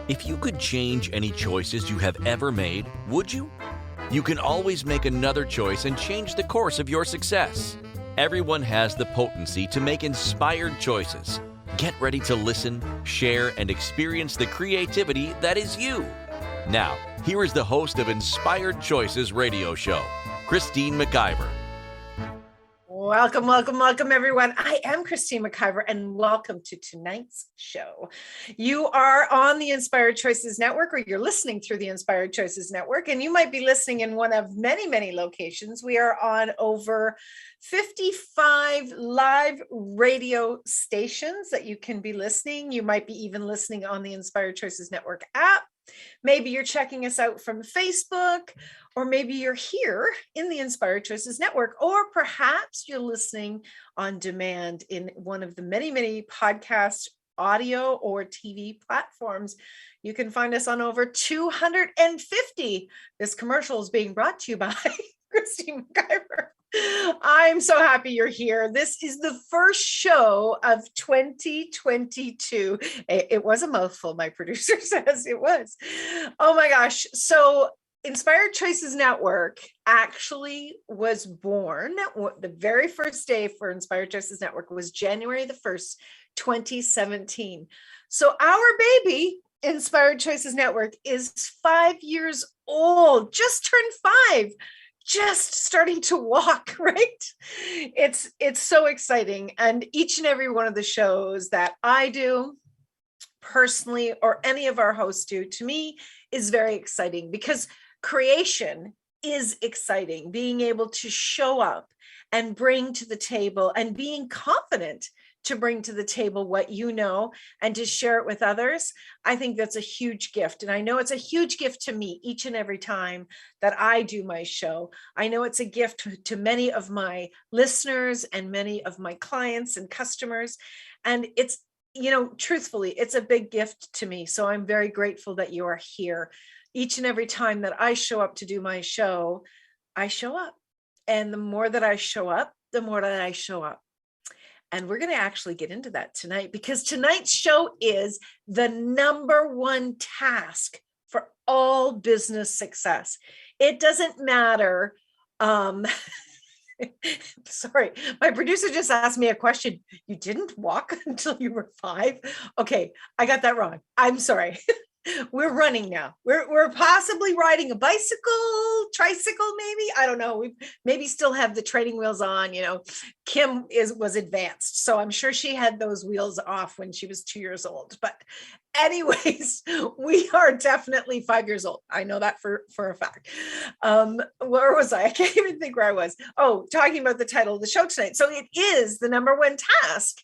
If you could change any choices you have ever made, would you? You can always make another choice and change the course of your success. Everyone has the potency to make inspired choices. Get ready to listen, share, and experience the creativity that is you. Now, here is the host of Inspired Choices radio show, Christine McIver. Welcome, welcome, welcome, everyone. I am Christine McIver, and welcome to tonight's show. You are on the Inspired Choices Network, or you're listening through the Inspired Choices Network, and you might be listening in one of many, many locations. We are on over 55 live radio stations that you can be listening. You might be even listening on the Inspired Choices Network app. Maybe you're checking us out from Facebook, or maybe you're here in the Inspired Choices Network, or perhaps you're listening on demand in one of the many, many podcast, audio, or TV platforms. You can find us on over 250. This commercial is being brought to you by Christine McIver. I'm so happy you're here. This is the first show of 2022. It was a mouthful, my producer says it was. Oh my gosh. So Inspired Choices Network actually was born. The very first day for Inspired Choices Network was January the 1st, 2017. So our baby, Inspired Choices Network, is 5 years old, just turned 5. Just starting to walk, right? It's so exciting. And each and every one of the shows that I do personally, or any of our hosts do, to me is very exciting, because creation is exciting. Being able to show up and bring to the table, and being confident to bring to the table what you know and to share it with others. I think that's a huge gift. And I know it's a huge gift to me each and every time that I do my show. I know it's a gift to many of my listeners and many of my clients and customers. And it's, truthfully, it's a big gift to me. So I'm very grateful that you are here. Each and every time that I show up to do my show, I show up. And the more that I show up, the more that I show up. And we're going to actually get into that tonight, because tonight's show is the number one task for all business success. It doesn't matter. Sorry, my producer just asked me a question. You didn't walk until you were 5? Okay, I got that wrong. I'm sorry. We're running now. We're possibly riding a bicycle, tricycle, maybe. I don't know. We maybe still have the training wheels on. Kim was advanced, so I'm sure she had those wheels off when she was 2 years old. But anyways, we are definitely 5 years old. I know that for a fact. Where was I? I can't even think where I was. Oh, talking about the title of the show tonight. So it is the number one task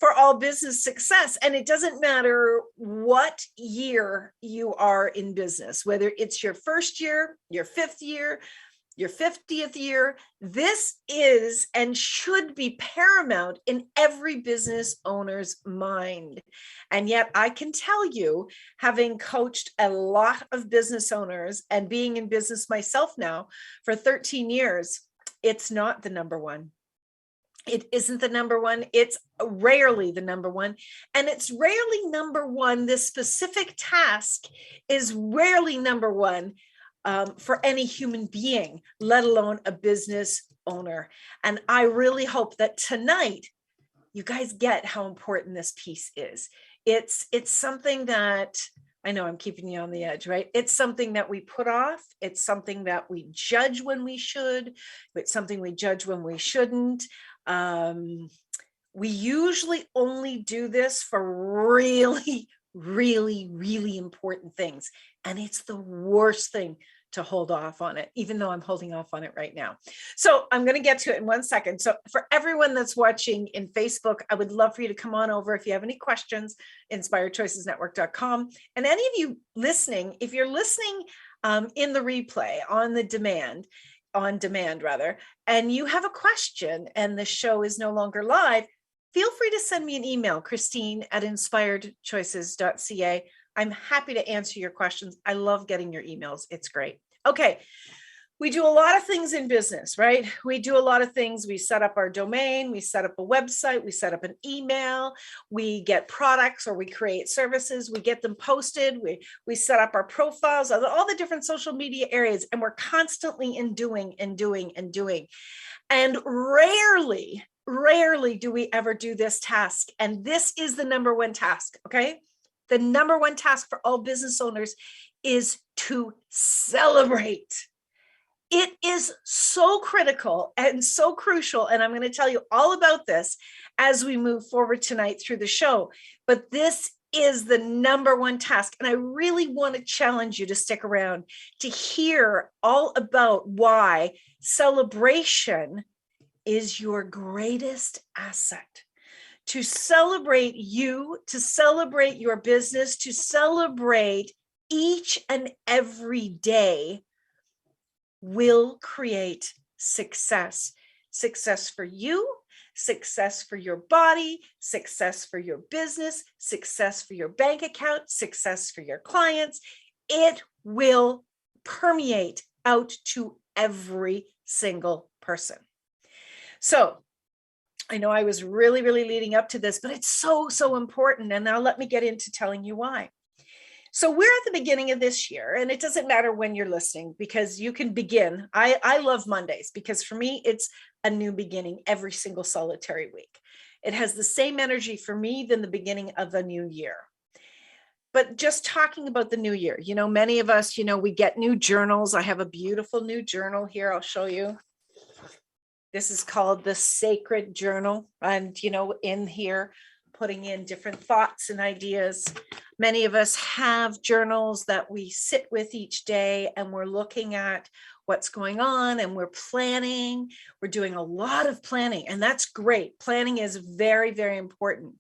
for all business success. And it doesn't matter what year you are in business, whether it's your first year, your 5th year, your 50th year. This is and should be paramount in every business owner's mind. And yet I can tell you, having coached a lot of business owners and being in business myself now for 13 years, it's not the number one. It isn't the number one. It's rarely the number one. And it's rarely number one. This specific task is rarely number one for any human being, let alone a business owner. And I really hope that tonight you guys get how important this piece is. It's something that, I know I'm keeping you on the edge, right? It's something that we put off. It's something that we judge when we should. It's something we judge when we shouldn't. We usually only do this for really, really, really important things. And it's the worst thing to hold off on it, even though I'm holding off on it right now. So I'm going to get to it in 1 second. So for everyone that's watching in Facebook, I would love for you to come on over. If you have any questions, inspiredchoicesnetwork.com. And any of you listening, if you're listening in the replay on demand, and you have a question and the show is no longer live, feel free to send me an email, Christine@inspiredchoices.ca. I'm happy to answer your questions. I love getting your emails. It's great. Okay. We do a lot of things in business, right? We do a lot of things. We set up our domain, we set up a website, we set up an email, we get products or we create services, we get them posted, we set up our profiles, all the different social media areas, and we're constantly in doing and doing and doing. And rarely do we ever do this task. And this is the number one task, okay? The number one task for all business owners is to celebrate. It is so critical and so crucial. And I'm going to tell you all about this as we move forward tonight through the show. But this is the number one task. And I really want to challenge you to stick around to hear all about why celebration is your greatest asset. To celebrate you, to celebrate your business, to celebrate each and every day will create success. Success for you, success for your body, success for your business, success for your bank account, success for your clients. It will permeate out to every single person. So I know I was really leading up to this, but it's so important. And now let me get into telling you why. So we're at the beginning of this year, and it doesn't matter when you're listening because you can begin. I love Mondays because for me, it's a new beginning every single solitary week. It has the same energy for me than the beginning of a new year. But just talking about the new year, many of us, we get new journals. I have a beautiful new journal here. I'll show you. This is called the Sacred Journal. And, in here, putting in different thoughts and ideas. Many of us have journals that we sit with each day, and we're looking at what's going on and we're planning. We're doing a lot of planning, and that's great. Planning is very, very important.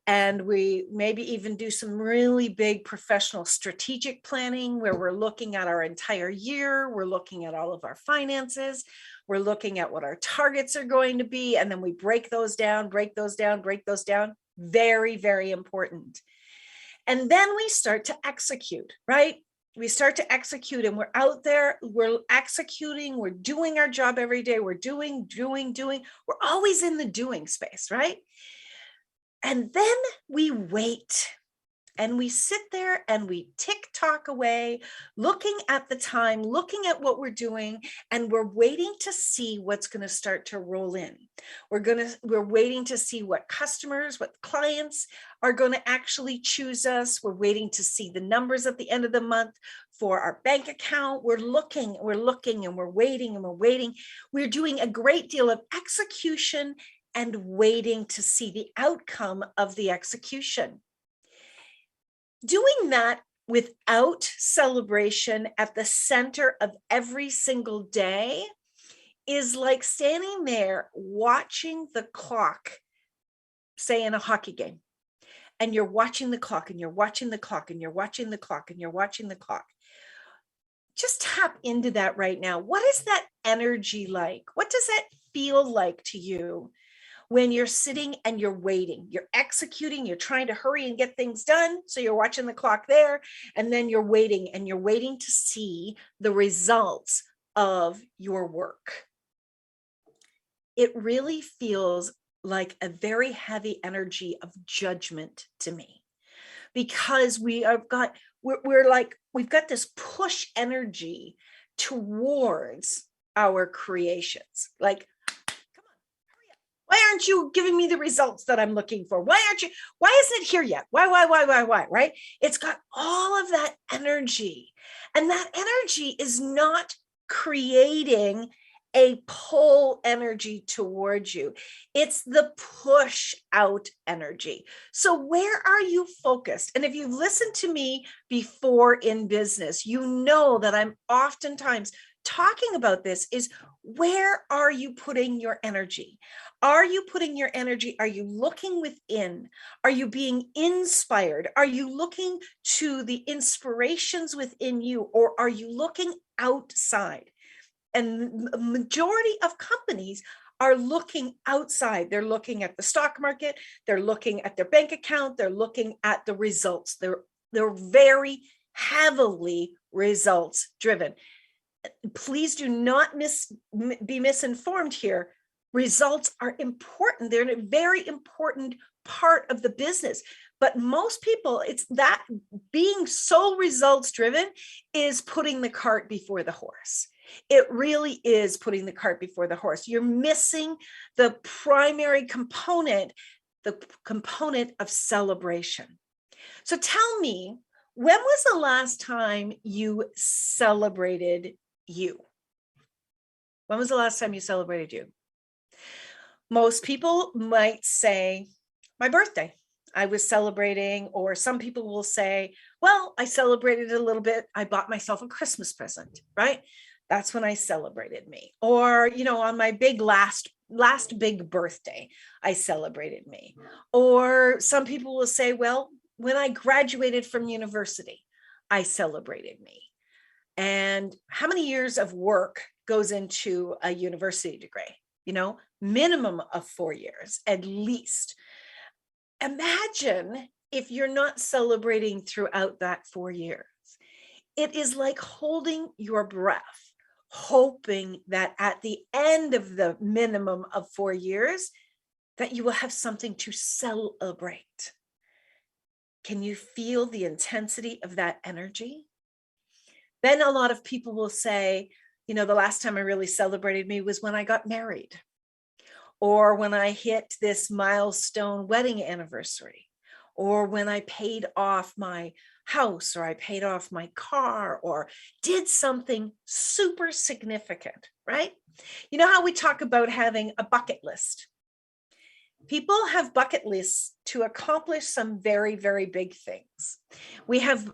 And we maybe even do some really big professional strategic planning where we're looking at our entire year. We're looking at all of our finances. We're looking at what our targets are going to be. And then we break those down. Very, very important. And then we start to execute, right? We start to execute, and we're out there, we're executing, we're doing our job every day. We're doing. We're always in the doing space, right? And then we wait, and we sit there and we tick-tock away, looking at the time, looking at what we're doing, and we're waiting to see what's going to start to roll in. We're waiting to see what customers, what clients are going to actually choose us. We're waiting to see the numbers at the end of the month for our bank account. We're looking, and we're waiting. We're doing a great deal of execution and waiting to see the outcome of the execution. Doing that without celebration at the center of every single day is like standing there watching the clock, say in a hockey game, and you're watching the clock and you're watching the clock and you're watching the clock and you're watching the clock. Just tap into that right now. What is that energy like? What does that feel like to you? When you're sitting and you're waiting, you're executing, you're trying to hurry and get things done. So you're watching the clock there, and then you're waiting, and you're waiting to see the results of your work. It really feels like a very heavy energy of judgment to me, because we've got this push energy towards our creations. Like, why aren't you giving me the results that I'm looking for? Why isn't it here yet? Why, right? It's got all of that energy. And that energy is not creating a pull energy towards you. It's the push out energy. So where are you focused? And if you've listened to me before in business, you know that I'm oftentimes talking about this is, where are you putting your energy? Are you putting your energy? Are you looking within? Are you being inspired? Are you looking to the inspirations within you, or are you looking outside? And the majority of companies are looking outside. They're looking at the stock market. They're looking at their bank account. They're looking at the results. They're very heavily results driven. please do not be misinformed here. Results are important. They're a very important part of the business. But most people, it's that being so results driven is putting the cart before the horse. It really is putting the cart before the horse. You're missing the primary component, the component of celebration. So tell me, when was the last time you celebrated you? When was the last time you celebrated you? Most people might say, my birthday. I was celebrating, or some people will say, well, I celebrated a little bit. I bought myself a Christmas present, right? That's when I celebrated me. Or, on my big last big birthday, I celebrated me. Or some people will say, well, when I graduated from university, I celebrated me. And how many years of work goes into a university degree? Minimum of 4 years, at least. Imagine if you're not celebrating throughout that 4 years. It is like holding your breath, hoping that at the end of the minimum of 4 years, that you will have something to celebrate. Can you feel the intensity of that energy? Then a lot of people will say, the last time I really celebrated me was when I got married, or when I hit this milestone wedding anniversary, or when I paid off my house, or I paid off my car, or did something super significant, right? You know how we talk about having a bucket list? People have bucket lists to accomplish some very, very big things. We have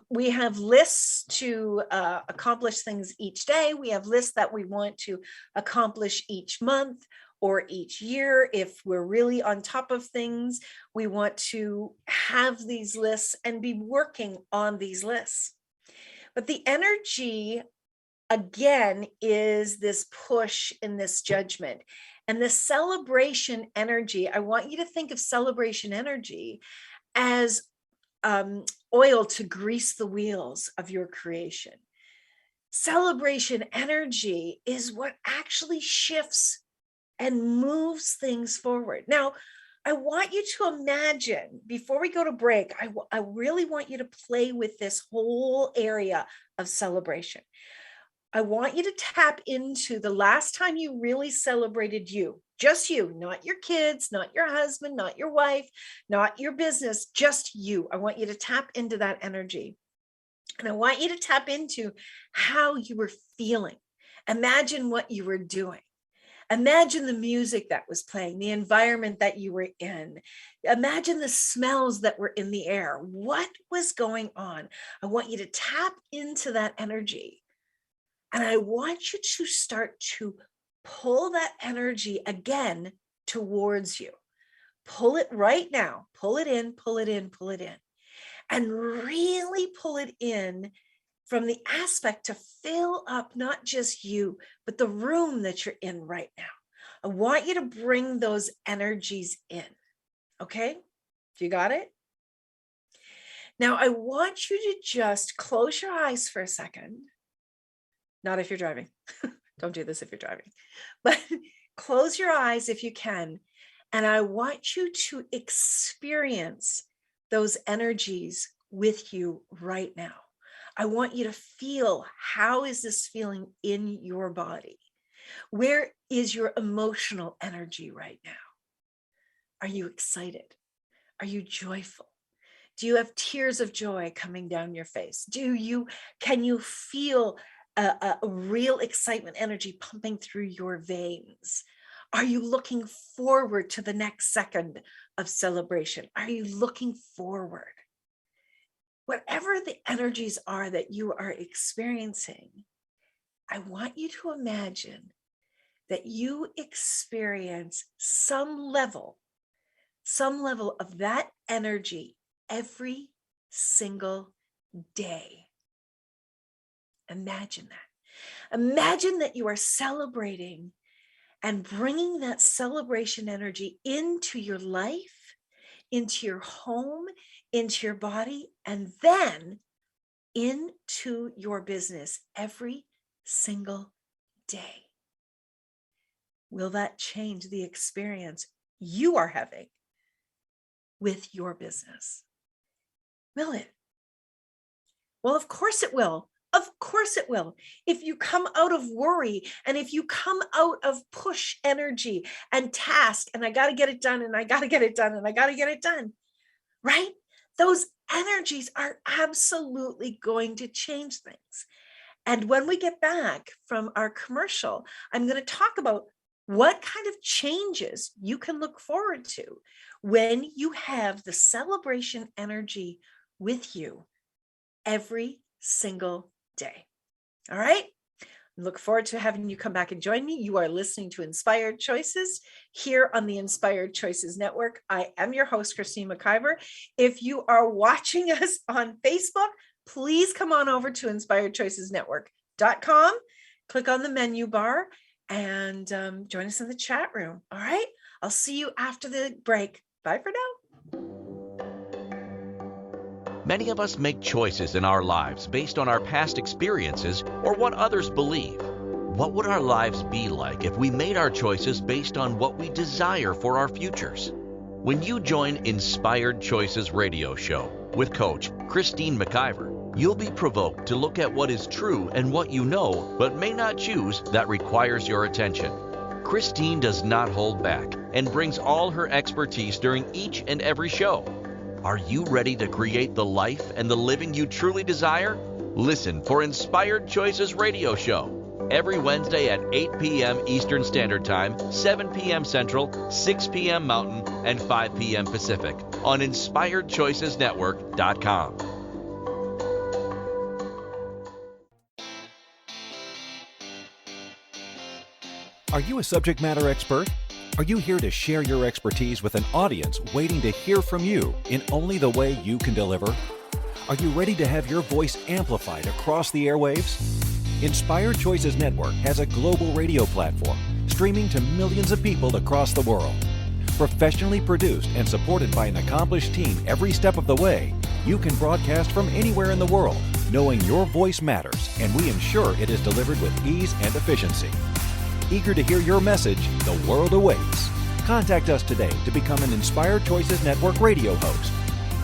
lists to accomplish things each day. We have lists that we want to accomplish each month or each year. If we're really on top of things, we want to have these lists and be working on these lists. But the energy, again, is this push in this judgment. And the celebration energy, I want you to think of celebration energy as oil to grease the wheels of your creation. Celebration energy is what actually shifts and moves things forward. Now, I want you to imagine, before we go to break, I really want you to play with this whole area of celebration. I want you to tap into the last time you really celebrated you, just you, not your kids, not your husband, not your wife, not your business, just you. I want you to tap into that energy. And I want you to tap into how you were feeling. Imagine what you were doing. Imagine the music that was playing, the environment that you were in. Imagine the smells that were in the air. What was going on? I want you to tap into that energy. And I want you to start to pull that energy again towards you. Pull it right now. Pull it in, pull it in, pull it in. And really pull it in from the aspect to fill up not just you, but the room that you're in right now. I want you to bring those energies in. Okay? You got it? Now, I want you to just close your eyes for a second. Not if you're driving. Don't do this if you're driving. But close your eyes if you can. And I want you to experience those energies with you right now. I want you to feel, how is this feeling in your body? Where is your emotional energy right now? Are you excited? Are you joyful? Do you have tears of joy coming down your face? Can you feel a real excitement energy pumping through your veins? Are you looking forward to the next second of celebration? Are you looking forward? Whatever the energies are that you are experiencing, I want you to imagine that you experience some level of that energy every single day. Imagine that. Imagine that you are celebrating and bringing that celebration energy into your life, into your home, into your body, and then into your business every single day. Will that change the experience you are having with your business? Will it? Well, of course it will. Of course it will. If you come out of worry and if you come out of push energy and task, and I got to get it done, and I got to get it done, and I got to get it done, right? Those energies are absolutely going to change things. And when we get back from our commercial, I'm going to talk about what kind of changes you can look forward to when you have the celebration energy with you every single day. All right. Look forward to having you come back and join me. You are listening to Inspired Choices here on the Inspired Choices Network. I am your host, Christine McIver. If you are watching us on Facebook, please come on over to inspiredchoicesnetwork.com, click on the menu bar, and join us in the chat room. All right. I'll see you after the break. Bye for now. Many of us make choices in our lives based on our past experiences or what others believe. What would our lives be like if we made our choices based on what we desire for our futures? When you join Inspired Choices Radio Show with Coach Christine McIver, you'll be provoked to look at what is true and what you know but may not choose that requires your attention. Christine does not hold back and brings all her expertise during each and every show. Are you ready to create the life and the living you truly desire? Listen for Inspired Choices Radio Show every Wednesday at 8 p.m. Eastern Standard Time, 7 p.m. Central, 6 p.m. Mountain, and 5 p.m. Pacific on InspiredChoicesNetwork.com. Are you a subject matter expert? Are you here to share your expertise with an audience waiting to hear from you in only the way you can deliver? Are you ready to have your voice amplified across the airwaves? Inspired Choices Network has a global radio platform streaming to millions of people across the world. Professionally produced and supported by an accomplished team every step of the way, you can broadcast from anywhere in the world, knowing your voice matters, and we ensure it is delivered with ease and efficiency. Eager to hear your message, the world awaits. Contact us today to become an Inspired Choices Network radio host.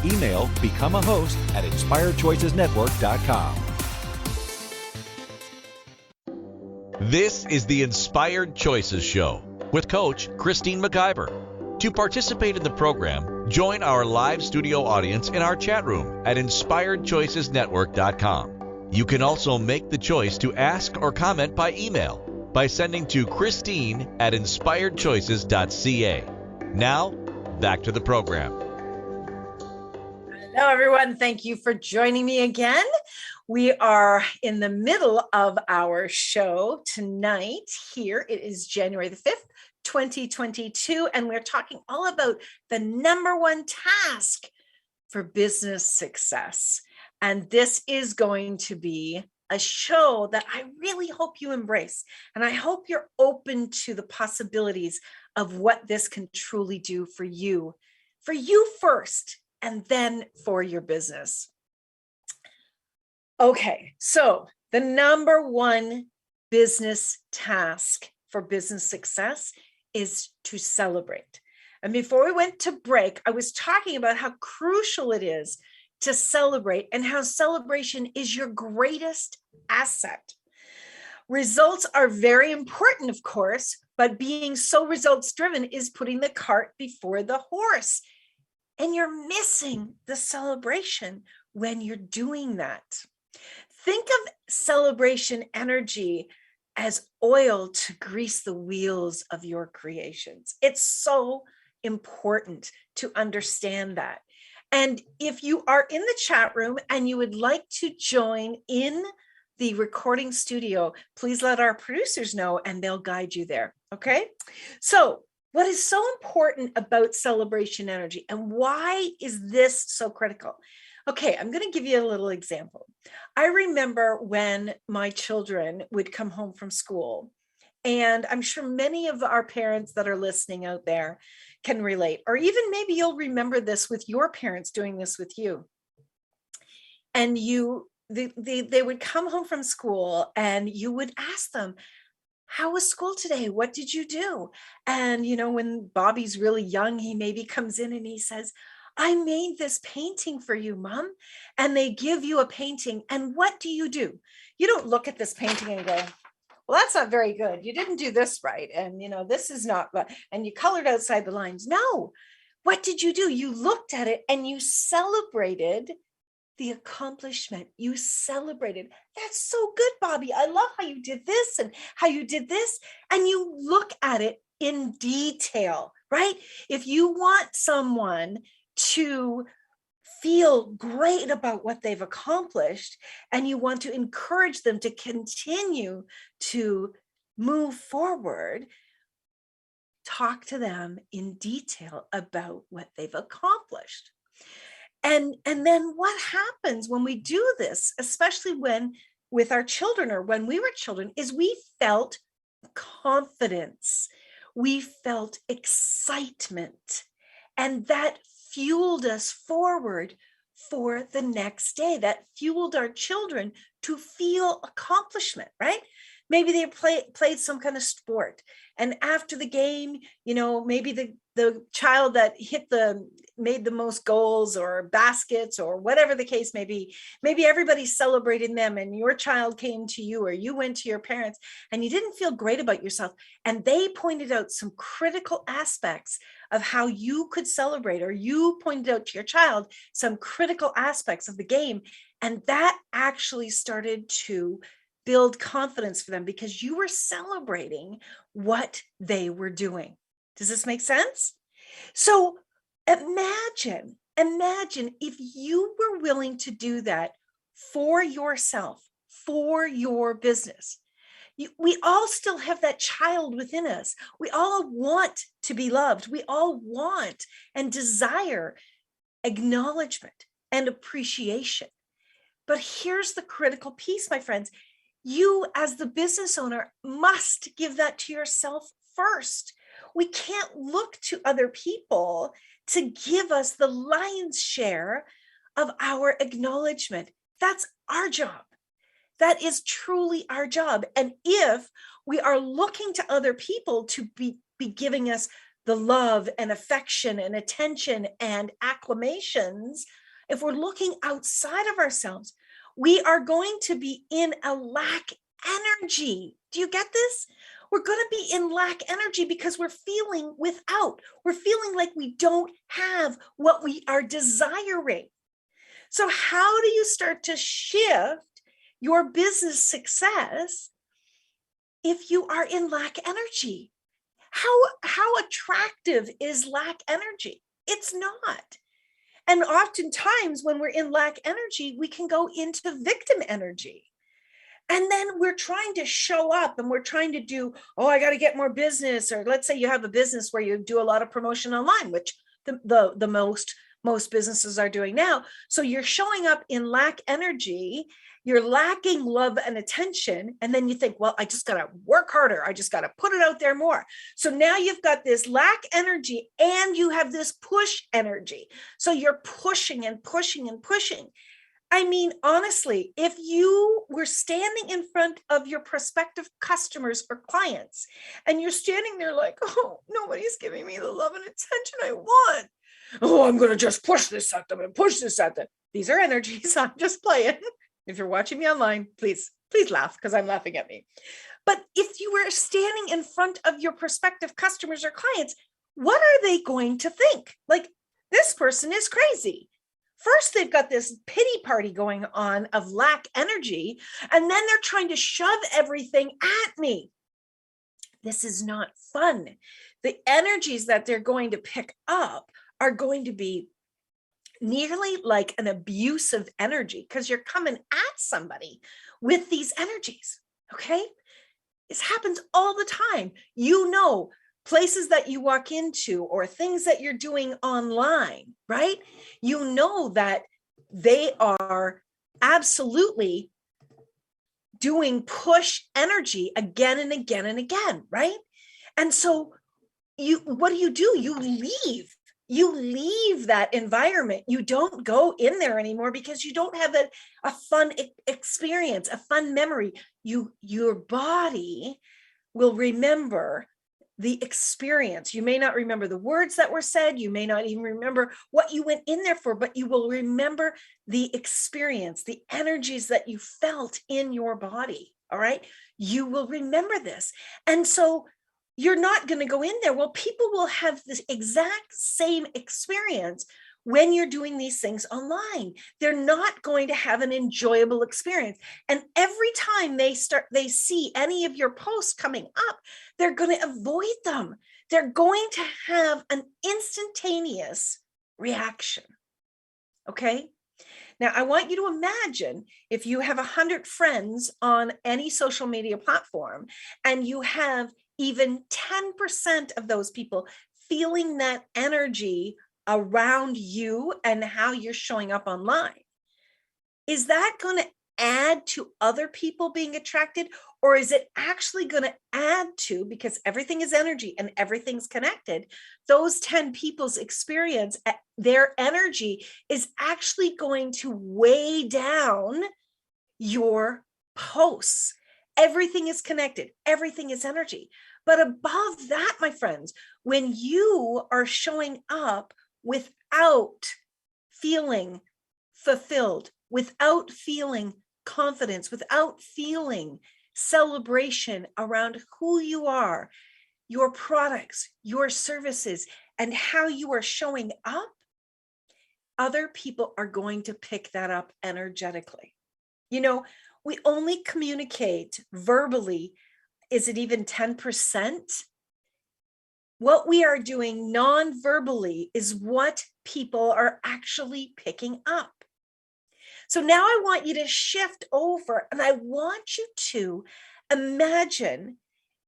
Email become a host at inspiredchoicesnetwork.com. This is the Inspired Choices Show with Coach Christine McIver. To participate in the program, join our live studio audience in our chat room at inspiredchoicesnetwork.com. You can also make the choice to ask or comment by email by sending to Christine at inspiredchoices.ca. Now, back to the program. Hello, everyone. Thank you for joining me again. We are in the middle of our show tonight. Here it is January the 5th, 2022, and we're talking all about the number one task for business success. And this is going to be a show that I really hope you embrace. And I hope you're open to the possibilities of what this can truly do for you first, and then for your business. Okay, so the number one business task for business success is to celebrate. And before we went to break, I was talking about how crucial it is to celebrate and how celebration is your greatest asset. Results are very important, of course, but being so results driven is putting the cart before the horse. And you're missing the celebration when you're doing that. Think of celebration energy as oil to grease the wheels of your creations. It's so important to understand that. And if you are in the chat room and you would like to join in the recording studio, please let our producers know and they'll guide you there. Okay. So what is so important about celebration energy and why is this so critical? Okay, I'm going to give you a little example. I remember when my children would come home from school, and I'm sure many of our parents that are listening out there can relate, or even maybe you'll remember this with your parents doing this with you. And they would come home from school and you would ask them, how was school today? What did you do? And, when Bobby's really young, he maybe comes in and he says, I made this painting for you, Mom. And they give you a painting. And what do? You don't look at this painting and go, well, that's not very good. You didn't do this right. And, this is not, and you colored outside the lines. No. What did you do? You looked at it and you celebrated the accomplishment. You celebrated. That's so good, Bobby. I love how you did this and how you did this. And you look at it in detail, right? If you want someone to feel great about what they've accomplished and you want to encourage them to continue to move forward, talk to them in detail about what they've accomplished. And then what happens when we do this, especially with our children or when we were children, is we felt confidence. We felt excitement. And that fueled us forward for the next day. That fueled our children to feel accomplishment, right? Maybe they played some kind of sport. And after the game, maybe the child that made the most goals or baskets or whatever the case may be, maybe everybody celebrated them and your child came to you or you went to your parents and you didn't feel great about yourself. And they pointed out some critical aspects of how you could celebrate, or you pointed out to your child some critical aspects of the game. And that actually started to build confidence for them because you were celebrating what they were doing. Does this make sense? So imagine if you were willing to do that for yourself, for your business. We all still have that child within us. We all want to be loved. We all want and desire acknowledgement and appreciation. But here's the critical piece, my friends. You, as the business owner, must give that to yourself first. We can't look to other people to give us the lion's share of our acknowledgement. That's our job. That is truly our job. And if we are looking to other people to be giving us the love and affection and attention and acclamations, if we're looking outside of ourselves, we are going to be in a lack energy. Do you get this? We're going to be in lack energy because we're feeling without. We're feeling like we don't have what we are desiring. So how do you start to shift your business success if you are in lack energy? How attractive is lack energy? It's not. And oftentimes when we're in lack energy, we can go into victim energy. And then we're trying to show up and we're trying to do, I got to get more business. Or let's say you have a business where you do a lot of promotion online, which the most businesses are doing now. So you're showing up in lack energy, you're lacking love and attention. And then you think, well, I just got to work harder. I just got to put it out there more. So now you've got this lack energy and you have this push energy. So you're pushing and pushing and pushing. I mean, honestly, if you were standing in front of your prospective customers or clients and you're standing there like, nobody's giving me the love and attention I want. I'm going to just push this at them and push this at them. These are energies. I'm just playing. If you're watching me online, please laugh because I'm laughing at me. But if you were standing in front of your prospective customers or clients, what are they going to think? Like, this person is crazy. First, they've got this pity party going on of lack energy, and then they're trying to shove everything at me. This is not fun. The energies that they're going to pick up are going to be nearly like an abusive energy because you're coming at somebody with these energies, okay? This happens all the time. Places that you walk into or things that you're doing online, right? You know that they are absolutely doing push energy again and again and again, right? And so what do? You leave. you leave that environment. You don't go in there anymore because you don't have a fun experience, a fun memory. Your body will remember the experience. You may not remember the words that were said. You may not even remember what you went in there for, but you will remember the experience, the energies that you felt in your body. All right. You will remember this. And so you're not going to go in there. Well, people will have this exact same experience when you're doing these things online. They're not going to have an enjoyable experience. And every time they see any of your posts coming up, they're going to avoid them. They're going to have an instantaneous reaction. Okay. Now, I want you to imagine if you have 100 friends on any social media platform and you have even 10% of those people feeling that energy around you and how you're showing up online. Is that going to add to other people being attracted, or is it actually going to add to, because everything is energy and everything's connected, those 10 people's experience, their energy is actually going to weigh down your posts. Everything is connected. Everything is energy. But above that, my friends, when you are showing up without feeling fulfilled, without feeling confidence, without feeling celebration around who you are, your products, your services, and how you are showing up, other people are going to pick that up energetically. You know, we only communicate verbally. Is it even 10%? What we are doing non-verbally is what people are actually picking up. So now I want you to shift over, and I want you to imagine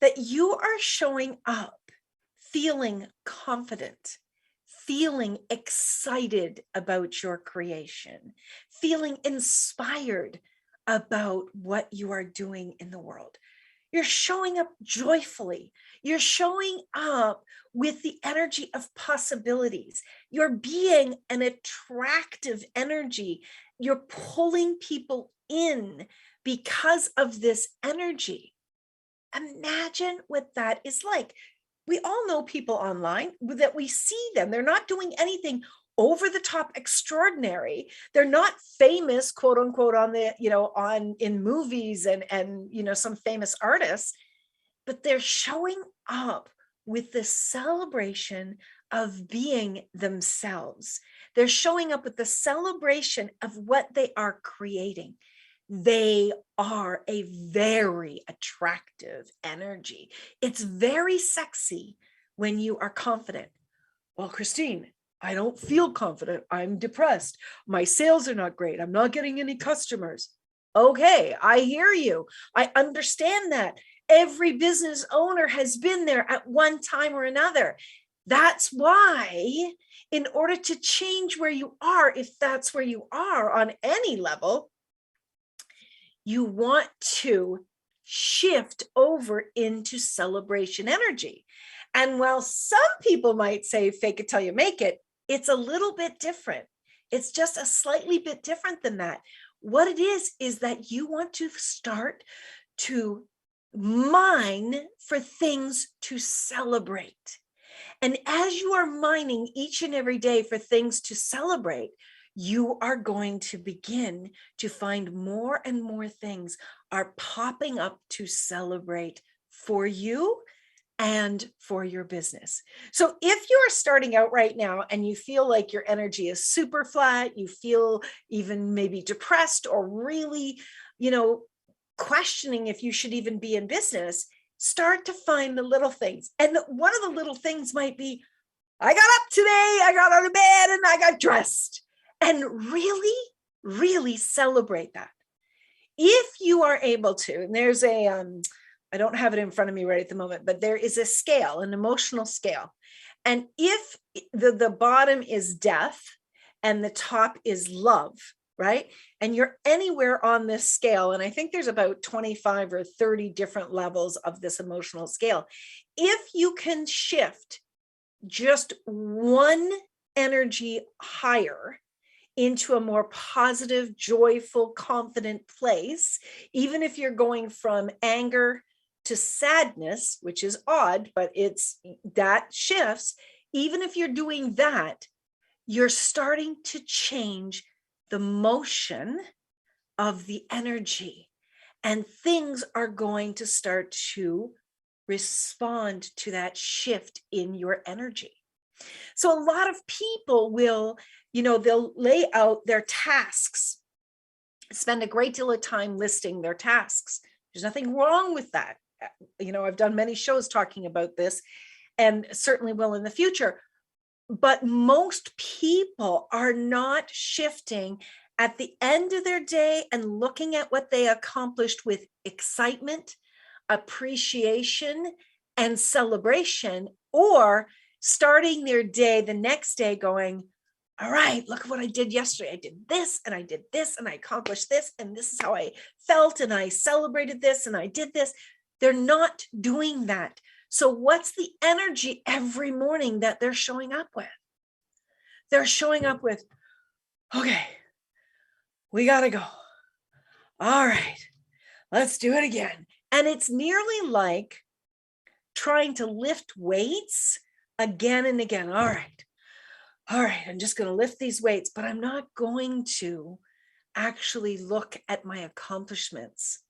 that you are showing up feeling confident, feeling excited about your creation, feeling inspired about what you are doing in the world. You're showing up joyfully. You're showing up with the energy of possibilities. You're being an attractive energy. You're pulling people in because of this energy. Imagine what that is like. We all know people online that we see them. They're not doing anything over the top extraordinary. They're not famous, quote unquote, on the, in movies and some famous artists, but they're showing up with the celebration of being themselves. They're showing up with the celebration of what they are creating. They are a very attractive energy. It's very sexy when you are confident. Well, Christine, I don't feel confident. I'm depressed. My sales are not great. I'm not getting any customers. Okay, I hear you. I understand that. Every business owner has been there at one time or another. That's why, in order to change where you are, if that's where you are on any level, you want to shift over into celebration energy. And while some people might say, fake it till you make it, it's a little bit different. It's just a slightly bit different than that. What it is that you want to start to mine for things to celebrate. And as you are mining each and every day for things to celebrate, you are going to begin to find more and more things are popping up to celebrate for you and for your business. So if you're starting out right now and you feel like your energy is super flat, you feel even maybe depressed or really, questioning if you should even be in business, start to find the little things. And one of the little things might be, I got up today, I got out of bed and I got dressed. And really, really celebrate that. If you are able to, and there's I don't have it in front of me right at the moment, but there is a scale, an emotional scale. And if the bottom is death and the top is love, right? And you're anywhere on this scale, and I think there's about 25 or 30 different levels of this emotional scale. If you can shift just one energy higher into a more positive, joyful, confident place, even if you're going from anger to sadness, which is odd, but it's that shifts. Even if you're doing that, you're starting to change the motion of the energy, and things are going to start to respond to that shift in your energy. So a lot of people will, they'll lay out their tasks, spend a great deal of time listing their tasks. There's nothing wrong with that. I've done many shows talking about this, and certainly will in the future. But most people are not shifting at the end of their day and looking at what they accomplished with excitement, appreciation, and celebration, or starting their day the next day going, all right, look at what I did yesterday. I did this and I did this and I accomplished this, and this is how I felt, and I celebrated this and I did this. They're not doing that. So what's the energy every morning that they're showing up with? They're showing up with, okay, we got to go. All right, let's do it again. And it's nearly like trying to lift weights again and again. All right, I'm just going to lift these weights, but I'm not going to actually look at my accomplishments.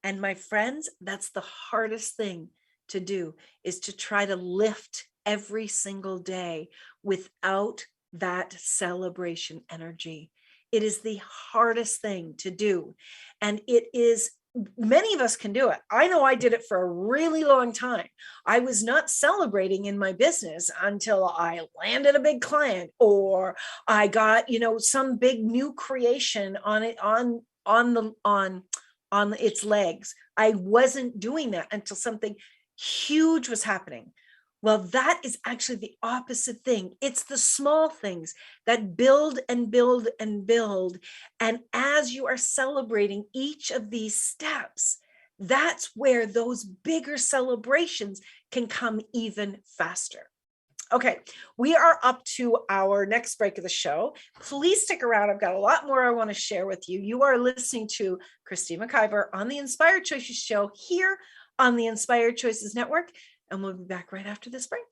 And my friends, that's the hardest thing to do, is to try to lift every single day without that celebration energy. It is the hardest thing to do. And it is, many of us can do it. I know I did it for a really long time. I was not celebrating in my business until I landed a big client, or I got, some big new creation on its legs. I wasn't doing that until something huge was happening. Well, that is actually the opposite thing. It's the small things that build and build and build. And as you are celebrating each of these steps, that's where those bigger celebrations can come even faster. Okay, we are up to our next break of the show. Please stick around. I've got a lot more I want to share with you. You are listening to Christine McIver on the Inspired Choices Show here on the Inspired Choices Network, and we'll be back right after this break.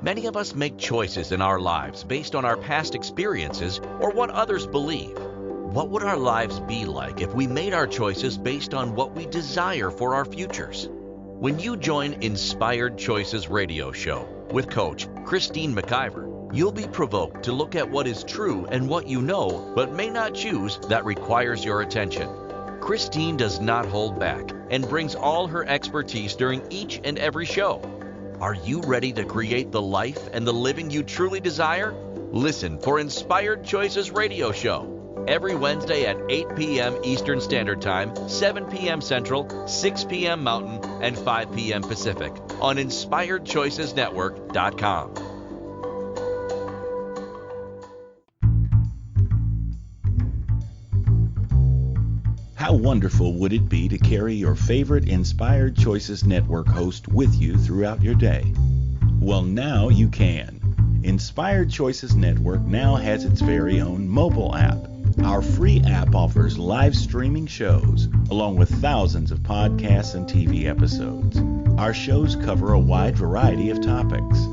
Many of us make choices in our lives based on our past experiences or what others believe. What would our lives be like if we made our choices based on what we desire for our futures? When you join Inspired Choices Radio Show with Coach Christine McIver, you'll be provoked to look at what is true and what you know but may not choose that requires your attention. Christine does not hold back and brings all her expertise during each and every show. Are you ready to create the life and the living you truly desire? Listen for Inspired Choices Radio Show every Wednesday at 8 p.m. Eastern Standard Time, 7 p.m. Central, 6 p.m. Mountain, and 5 p.m. Pacific on InspiredChoicesNetwork.com. How wonderful would it be to carry your favorite Inspired Choices Network host with you throughout your day? Well, now you can. Inspired Choices Network now has its very own mobile app. Our free app offers live streaming shows, along with thousands of podcasts and TV episodes. Our shows cover a wide variety of topics.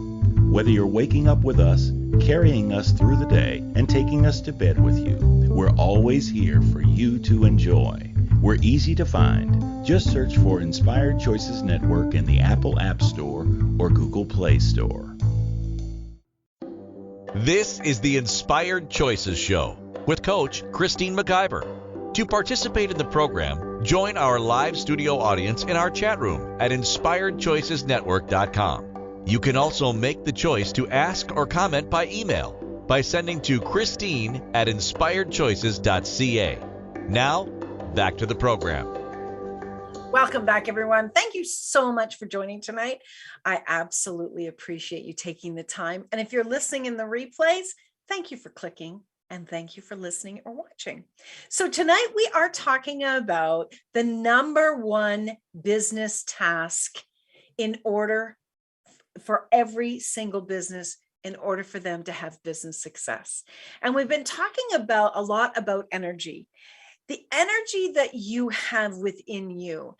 Whether you're waking up with us, carrying us through the day, and taking us to bed with you, we're always here for you to enjoy. We're easy to find. Just search for Inspired Choices Network in the Apple App Store or Google Play Store. This is the Inspired Choices Show with Coach Christine McIver. To participate in the program, join our live studio audience in our chat room at InspiredChoicesNetwork.com. You can also make the choice to ask or comment by email by sending to Christine@InspiredChoices.ca. Now, back to the program. Welcome back, everyone. Thank you so much for joining tonight. I absolutely appreciate you taking the time. And if you're listening in the replays, thank you for clicking and thank you for listening or watching. So tonight we are talking about the number one business task in order for every single business in order for them to have business success. And we've been talking a lot about energy. The energy that you have within you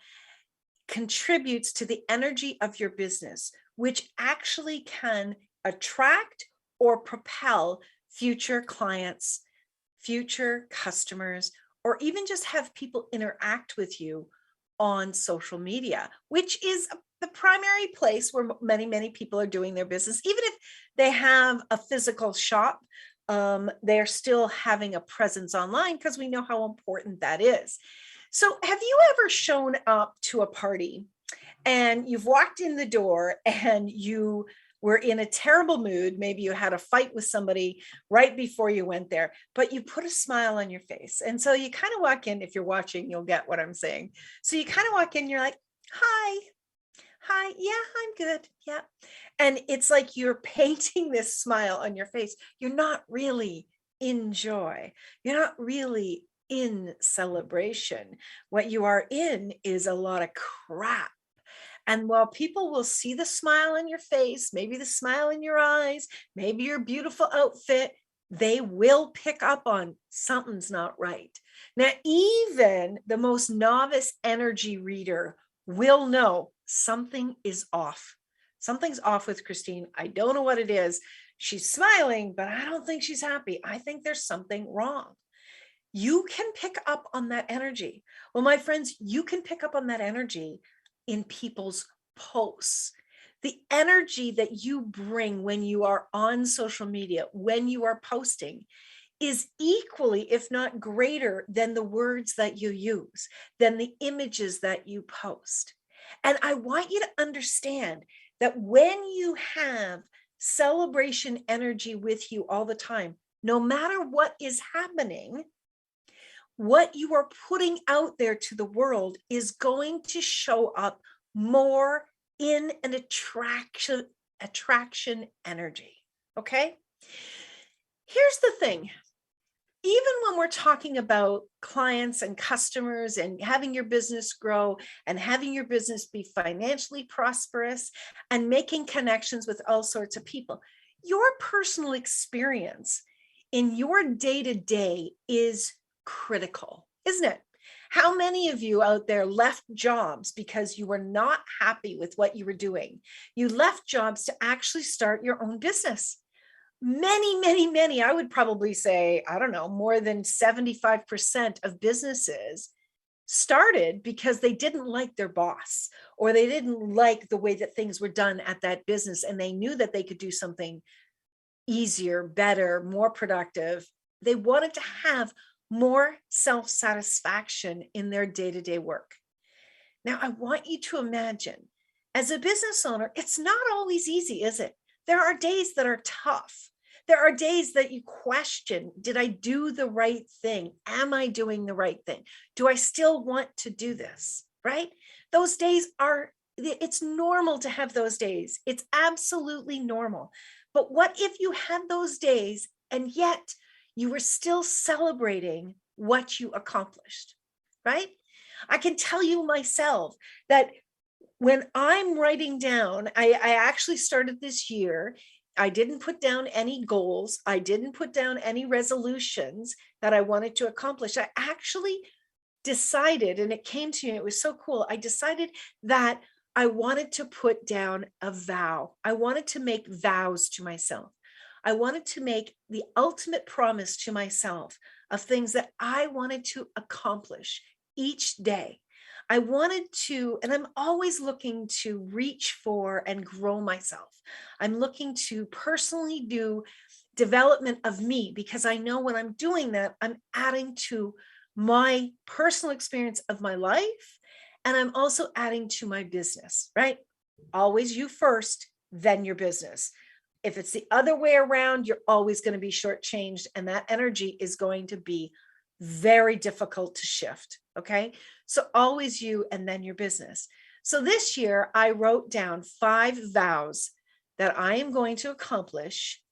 contributes to the energy of your business, which actually can attract or propel future clients, future customers, or even just have people interact with you on social media, which is the primary place where many people are doing their business. Even if they have a physical shop, they're still having a presence online because we know how important that is. So have you ever shown up to a party and you've walked in the door and you were in a terrible mood? Maybe you had a fight with somebody right before you went there, but you put a smile on your face. And so you kind of walk in. If you're watching, you'll get what I'm saying. So you kind of walk in, you're like, hi, yeah, I'm good. Yeah. And it's like you're painting this smile on your face. You're not really in joy. You're not really in celebration. What you are in is a lot of crap. And while people will see the smile on your face, maybe the smile in your eyes, maybe your beautiful outfit, they will pick up on something's not right. Now, even the most novice energy reader will know something is off. Something's off with Christine. I don't know what it is. She's smiling, but I don't think she's happy. I think there's something wrong. You can pick up on that energy. Well, my friends, you can pick up on that energy in people's posts. The energy that you bring when you are on social media, when you are posting, is equally, if not greater, than the words that you use, than the images that you post. And I want you to understand that when you have celebration energy with you all the time, no matter what is happening, what you are putting out there to the world is going to show up more in an attraction energy. Okay. Here's the thing. Even when we're talking about clients and customers and having your business grow and having your business be financially prosperous and making connections with all sorts of people, your personal experience in your day-to-day is critical, isn't it? How many of you out there left jobs because you were not happy with what you were doing? You left jobs to actually start your own business. Many, I would probably say, I don't know, more than 75% of businesses started because they didn't like their boss, or they didn't like the way that things were done at that business. And they knew that they could do something easier, better, more productive. They wanted to have more self-satisfaction in their day-to-day work. Now, I want you to imagine, as a business owner, it's not always easy, is it? There are days that are tough. There are days that you question, did I do the right thing? Am I doing the right thing? Do I still want to do this, right? Those days it's normal to have those days. It's absolutely normal. But what if you had those days and yet you were still celebrating what you accomplished, right? I can tell you myself that when I'm writing down, I actually started this year, I didn't put down any goals. I didn't put down any resolutions that I wanted to accomplish. I actually decided, and it came to me, it was so cool. I decided that I wanted to put down a vow. I wanted to make vows to myself. I wanted to make the ultimate promise to myself of things that I wanted to accomplish each day. I wanted to, and I'm always looking to reach for and grow myself. I'm looking to personally do development of me, because I know when I'm doing that, I'm adding to my personal experience of my life. And I'm also adding to my business, right? Always you first, then your business. If it's the other way around, you're always going to be shortchanged, and that energy is going to be very difficult to shift. Okay. So always you and then your business. So this year I wrote down 5 vows that I am going to accomplish,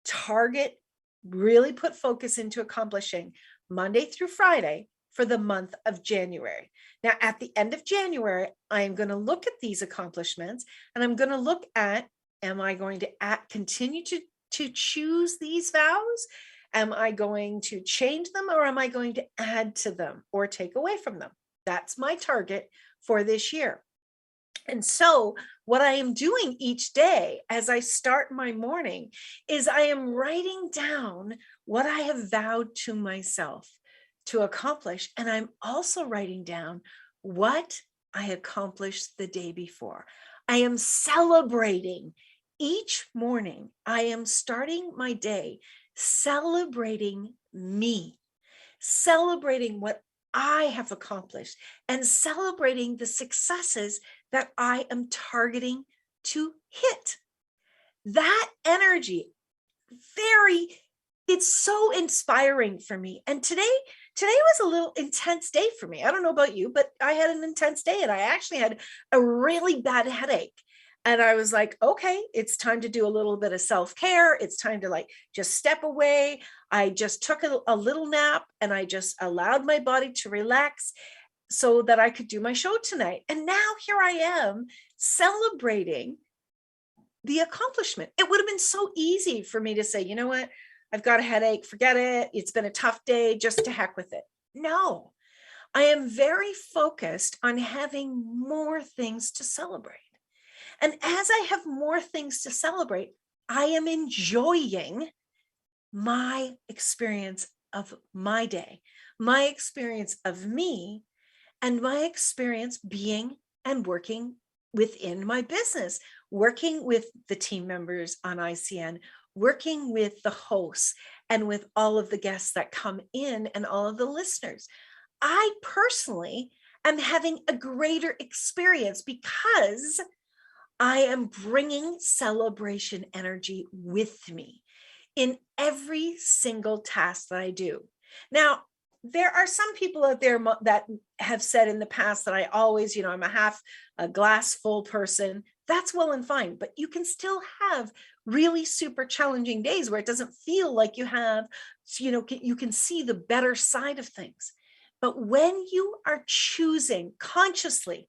target, really put focus into accomplishing Monday through Friday for the month of January. Now, at the end of January, I am going to look at these accomplishments, and I'm going to look at, Am I going to continue to choose these vows? Am I going to change them, or am I going to add to them or take away from them? That's my target for this year. And so what I am doing each day as I start my morning is I am writing down what I have vowed to myself to accomplish. And I'm also writing down what I accomplished the day before. I am celebrating each morning. I am starting my day celebrating me, celebrating what I have accomplished, and celebrating the successes that I am targeting to hit. That energy, it's so inspiring for me. And today was a little intense day for me. I don't know about you, but I had an intense day, and I actually had a really bad headache. And I was like, okay, it's time to do a little bit of self-care. It's time to just step away. I just took a little nap, and I just allowed my body to relax so that I could do my show tonight. And now here I am celebrating the accomplishment. It would have been so easy for me to say, you know what? I've got a headache. Forget it. It's been a tough day. Just to heck with it. No, I am very focused on having more things to celebrate. And as I have more things to celebrate, I am enjoying my experience of my day, my experience of me, and my experience being and working within my business, working with the team members on ICN, working with the hosts, and with all of the guests that come in and all of the listeners. I personally am having a greater experience because I am bringing celebration energy with me in every single task that I do. Now, there are some people out there that have said in the past that I always, I'm a glass full person. That's well and fine, but you can still have really super challenging days where it doesn't feel like you have, you can see the better side of things. But when you are consciously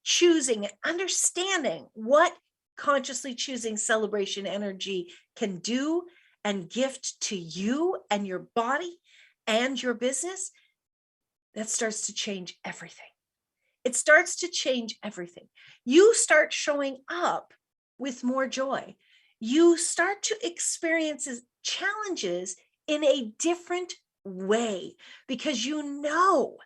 choosing and understanding what consciously choosing celebration energy can do and gift to you and your body and your business, that starts to change everything. It starts to change everything. You start showing up with more joy. You start to experience challenges in a different way because you know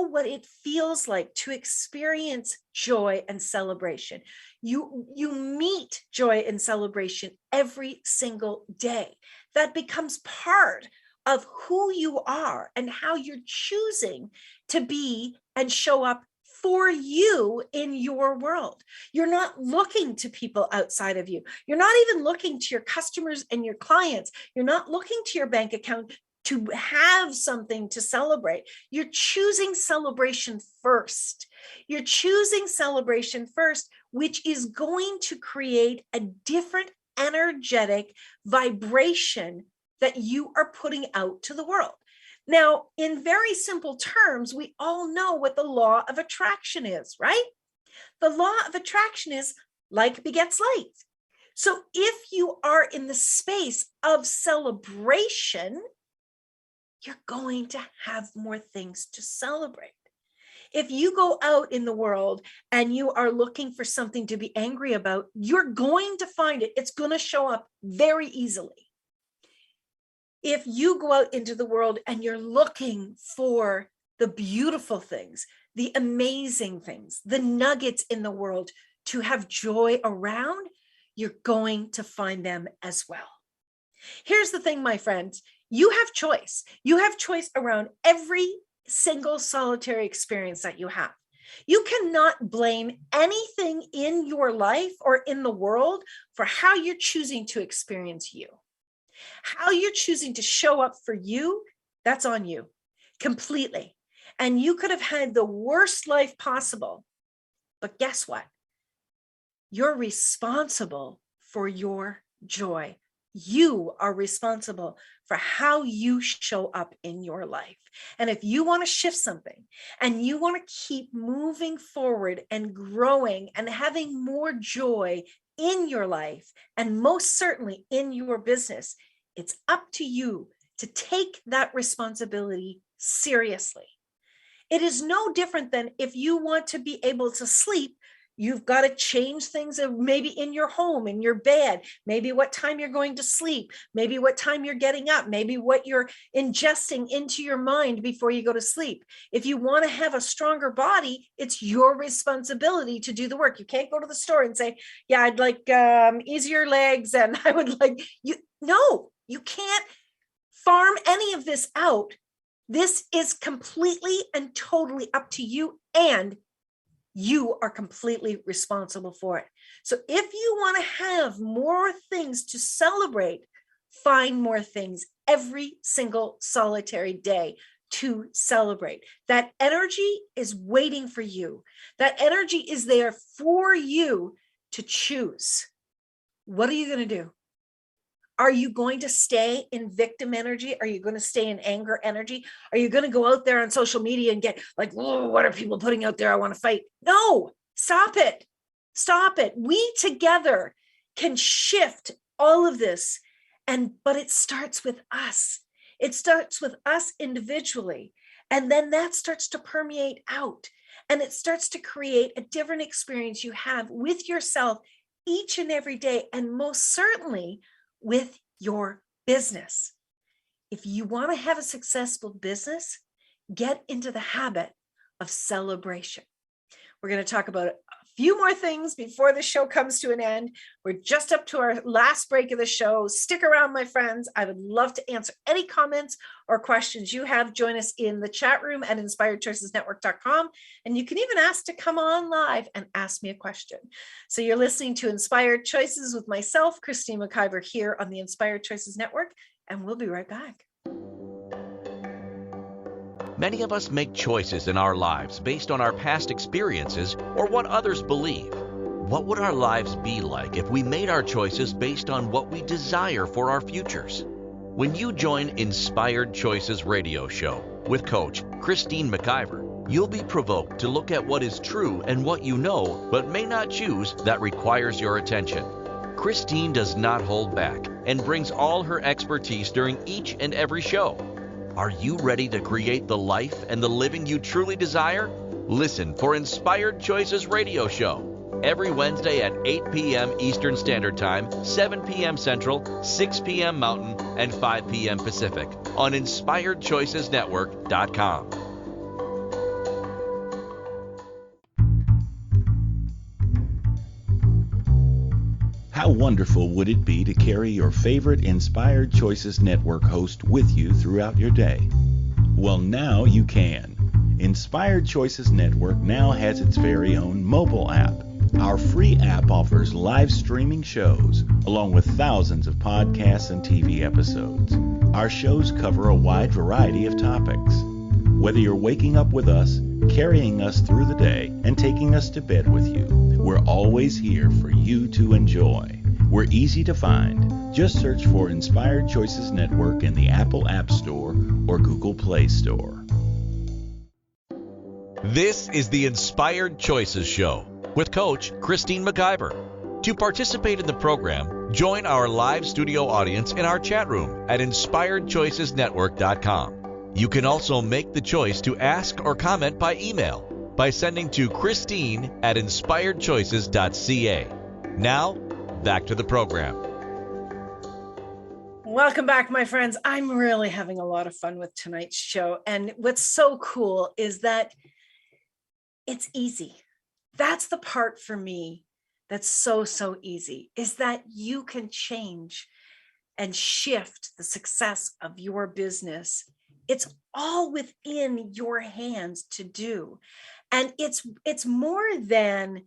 what it feels like to experience joy and celebration. You meet joy and celebration every single day. That becomes part of who you are and how you're choosing to be and show up for you in your world. You're not looking to people outside of you. You're not even looking to your customers and your clients. You're not looking to your bank account to have something to celebrate. You're choosing celebration first. You're choosing celebration first, which is going to create a different energetic vibration that you are putting out to the world. Now, in very simple terms, we all know what the law of attraction is, right? The law of attraction is like begets like. So if you are in the space of celebration, you're going to have more things to celebrate. If you go out in the world and you are looking for something to be angry about, you're going to find it. It's going to show up very easily. If you go out into the world and you're looking for the beautiful things, the amazing things, the nuggets in the world to have joy around, you're going to find them as well. Here's the thing, my friends. You have choice. You have choice around every single solitary experience that you have. You cannot blame anything in your life or in the world for how you're choosing to experience you. How you're choosing to show up for you, that's on you completely. And you could have had the worst life possible. But guess what? You're responsible for your joy. You are responsible for how you show up in your life. And if you want to shift something and you want to keep moving forward and growing and having more joy in your life, and most certainly in your business, it's up to you to take that responsibility seriously. It is no different than if you want to be able to sleep, you've got to change things maybe in your home, in your bed, maybe what time you're going to sleep, maybe what time you're getting up, maybe what you're ingesting into your mind before you go to sleep. If you want to have a stronger body, it's your responsibility to do the work. You can't go to the store and say, yeah, I'd like easier legs and I would like you. No, you can't farm any of this out. This is completely and totally up to you, and you are completely responsible for it. So if you want to have more things to celebrate, find more things every single solitary day to celebrate. That energy is waiting for you. That energy is there for you to choose. What are you going to do? Are you going to stay in victim energy? Are you going to stay in anger energy? Are you going to go out there on social media and get like, oh, what are people putting out there? I want to fight. No, stop it. Stop it. We together can shift all of this. But it starts with us. It starts with us individually. And then that starts to permeate out. And it starts to create a different experience you have with yourself each and every day. And most certainly with your business. If you want to have a successful business, get into the habit of celebration. We're going to talk about a few more things before the show comes to an end. We're just up to our last break of the show. Stick around, my friends. I would love to answer any comments or questions you have. Join us in the chat room at inspiredchoicesnetwork.com. And you can even ask to come on live and ask me a question. So you're listening to Inspired Choices with myself, Christine McIver, here on the Inspired Choices Network. And we'll be right back. Many of us make choices in our lives based on our past experiences or what others believe. What would our lives be like if we made our choices based on what we desire for our futures? When you join Inspired Choices Radio Show with Coach Christine McIver, you'll be provoked to look at what is true and what you know but may not choose that requires your attention. Christine does not hold back and brings all her expertise during each and every show. Are you ready to create the life and the living you truly desire? Listen for Inspired Choices Radio Show every Wednesday at 8 p.m. Eastern Standard Time, 7 p.m. Central, 6 p.m. Mountain, and 5 p.m. Pacific on InspiredChoicesNetwork.com. How wonderful would it be to carry your favorite Inspired Choices Network host with you throughout your day? Well, now you can. Inspired Choices Network now has its very own mobile app. Our free app offers live streaming shows, along with thousands of podcasts and TV episodes. Our shows cover a wide variety of topics. Whether you're waking up with us, carrying us through the day, and taking us to bed with you, we're always here for you to enjoy. We're easy to find. Just search for Inspired Choices Network in the Apple App Store or Google Play Store. This is the Inspired Choices Show with Coach Christine McIver. To participate in the program, join our live studio audience in our chat room at InspiredChoicesNetwork.com. You can also make the choice to ask or comment by email by sending to Christine@InspiredChoices.ca. Now, back to the program. Welcome back, my friends. I'm really having a lot of fun with tonight's show. And what's so cool is that it's easy. That's the part for me that's so easy, is that you can change and shift the success of your business. It's all within your hands to do. And it's more than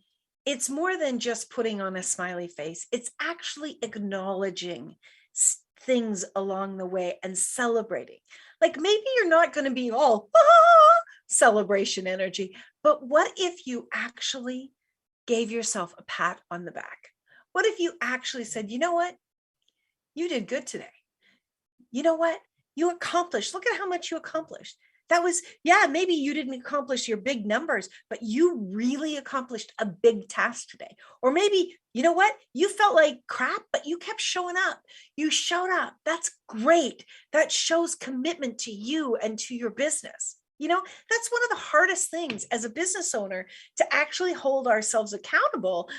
just putting on a smiley face. It's actually acknowledging things along the way and celebrating. Like maybe you're not going to be all celebration energy, but what if you actually gave yourself a pat on the back? What if you actually said, you know what? You did good today. You know what? You accomplished. Look at how much you accomplished. That was, yeah, maybe you didn't accomplish your big numbers, but you really accomplished a big task today. Or maybe, you know what? You felt like crap, but you kept showing up. You showed up. That's great. That shows commitment to you and to your business. That's one of the hardest things as a business owner, to actually hold ourselves accountable,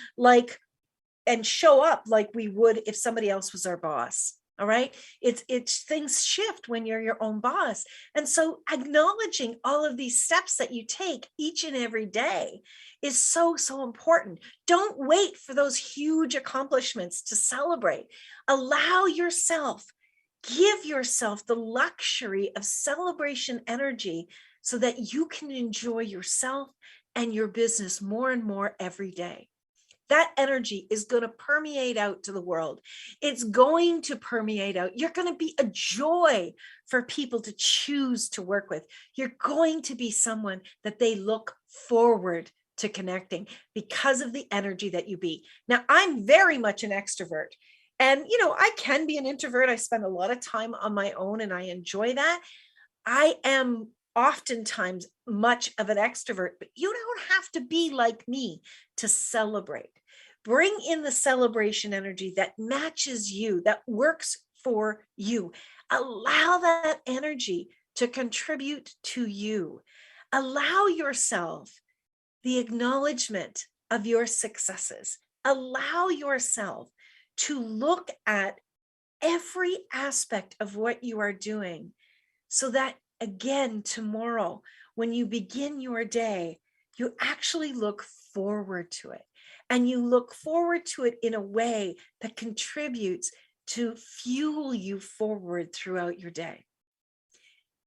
and show up like we would if somebody else was our boss. All right. It's things shift when you're your own boss. And so acknowledging all of these steps that you take each and every day is so, so important. Don't wait for those huge accomplishments to celebrate. Allow yourself, give yourself the luxury of celebration energy so that you can enjoy yourself and your business more and more every day. That energy is going to permeate out to the world. It's going to permeate out. You're going to be a joy for people to choose to work with. You're going to be someone that they look forward to connecting because of the energy that you be. Now, I'm very much an extrovert. And, I can be an introvert. I spend a lot of time on my own and I enjoy that. I am oftentimes much of an extrovert, but you don't have to be like me to celebrate. Bring in the celebration energy that matches you, that works for you. Allow that energy to contribute to you. Allow yourself the acknowledgement of your successes. Allow yourself to look at every aspect of what you are doing so that, again, tomorrow, when you begin your day, you actually look forward to it. And you look forward to it in a way that contributes to fuel you forward throughout your day.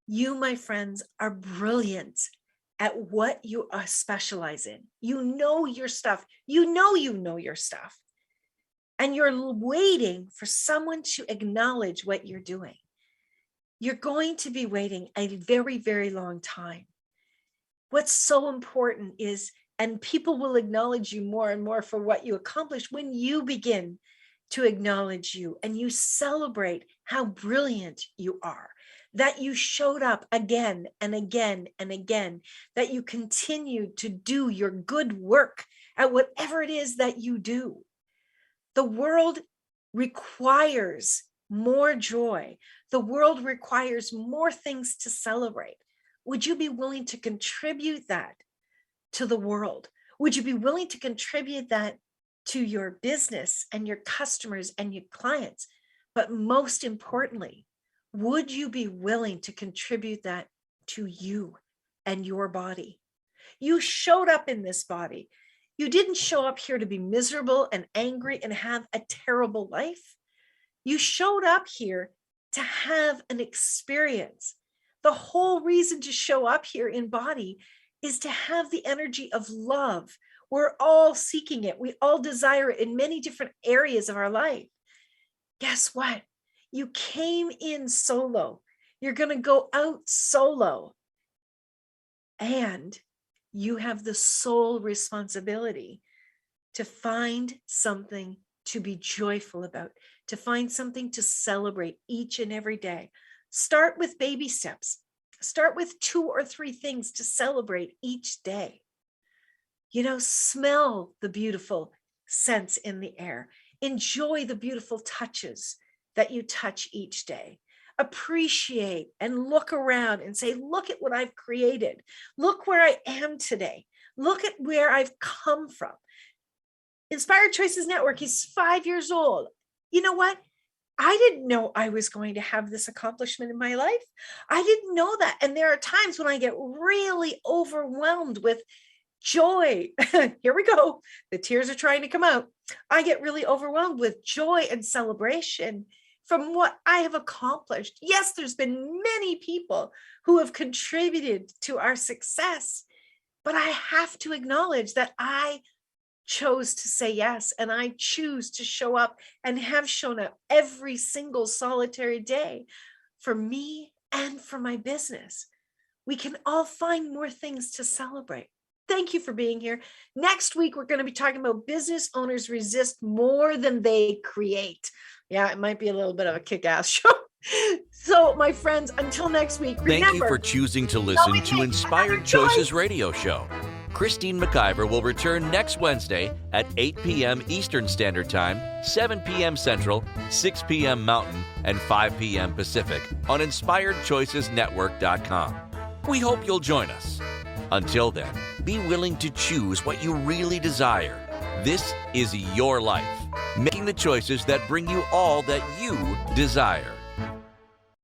You, my friends, are brilliant at what you specialize in. You know your stuff. You know your stuff. And you're waiting for someone to acknowledge what you're doing. You're going to be waiting a very, very long time. What's so important is, and people will acknowledge you more and more for what you accomplish when you begin to acknowledge you and you celebrate how brilliant you are, that you showed up again and again and again, that you continued to do your good work at whatever it is that you do. The world requires more joy. The world requires more things to celebrate. Would you be willing to contribute that to the world? Would you be willing to contribute that to your business and your customers and your clients? But most importantly, would you be willing to contribute that to you and your body? You showed up in this body. You didn't show up here to be miserable and angry and have a terrible life. You showed up here to have an experience. The whole reason to show up here in body is to have the energy of love. We're all seeking it. We all desire it in many different areas of our life. Guess what? You came in solo. You're going to go out solo. And you have the sole responsibility to find something to be joyful about, to find something to celebrate each and every day. Start with baby steps. Start with 2 or 3 things to celebrate each day. Smell the beautiful scents in the air. Enjoy the beautiful touches that you touch each day. Appreciate and look around and say, look at what I've created. Look where I am today. Look at where I've come from. Inspired Choices Network is 5 years old. You know what? I didn't know I was going to have this accomplishment in my life. I didn't know that. And there are times when I get really overwhelmed with joy. Here we go. The tears are trying to come out. I get really overwhelmed with joy and celebration from what I have accomplished. Yes, there's been many people who have contributed to our success, but I have to acknowledge that I chose to say yes, and I choose to show up and have shown up every single solitary day for me and for my business. We can all find more things to celebrate. Thank you for being here. Next week, we're going to be talking about business owners resist more than they create. Yeah, it might be a little bit of a kick-ass show. So, my friends, until next week, Thank remember, you for choosing to listen we to make Inspired another Choices choice. radio show. Christine McIver will return next Wednesday at 8 p.m. Eastern Standard Time, 7 p.m. Central, 6 p.m. Mountain, and 5 p.m. Pacific on InspiredChoicesNetwork.com. We hope you'll join us. Until then, be willing to choose what you really desire. This is your life, making the choices that bring you all that you desire.